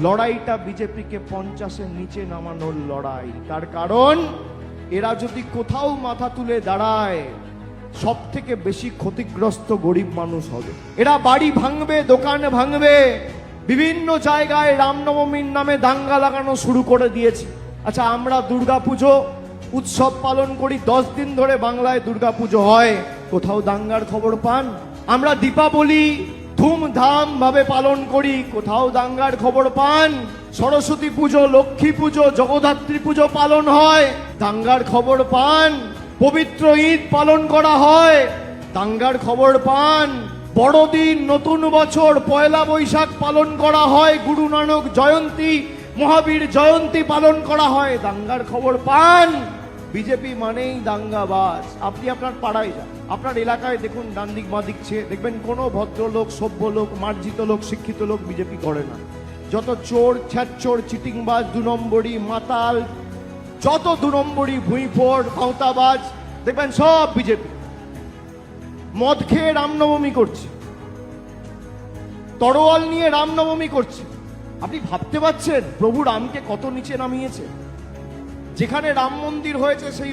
লড়াইটা বিজেপিকে 50-এর নিচে নামানোর লড়াই। তার কারণ এরা যদি কোথাও মাথা তুলে দাঁড়ায়, সব থেকে বেশি ক্ষতিগ্রস্ত গরিব মানুষ হবে। এরা বাড়ি ভাঙবে, দোকান ভাঙবে, বিভিন্ন জায়গায় রামনবমীর নামে দাঙ্গা লাগানো শুরু করে দিয়েছে। আচ্ছা, আমরা দুর্গাপুজো উৎসব পালন করি, 10 দিন ধরে বাংলায় দুর্গাপুজো হয়, কোথাও দাঙ্গার খবর পান? আমরা দীপাবলি ধুমধাম ভাবে পালন করি, কোথাও দাঙ্গার খবর পান? সরস্বতী পুজো, লক্ষ্মী পুজো, জগদ্ধাত্রী পুজো পালন হয়, দাঙ্গার খবর পান? পবিত্র ঈদ পালন করা হয়, দাঙ্গার খবর পান? বড়দিন, নতুন বছর, পয়লা বৈশাখ পালন করা হয়, গুরু নানক জয়ন্তী, মহাবীর জয়ন্তী পালন করা হয়, দাঙ্গার খবর পান? বিজেপি মানেই দাঙ্গাবাজ। আপনি আপনার পাড়ায় যান, আপনার এলাকায় দেখুন, ডান দিক বাঁ দিক চেয়ে দেখবেন কোনো ভদ্রলোক, সভ্য লোক, মার্জিত লোক, শিক্ষিত লোক বিজেপি করে না। যত চোর, ছ্যাচোর, চিটিংবাজ, 2 নম্বরি, মাতাল, যত 2 নম্বরি, ভুঁইফোড়, ভাঁওতাবাজ দেখবেন সব বিজেপি। মদ খেয়ে রামনবমী করছে, তরোয়াল নিয়ে রামনবমী করছে। আপনি ভাবতে পারছেন প্রভু রামকে কত নিচে নামিয়েছে? যেখানে রাম মন্দির হয়েছে সেই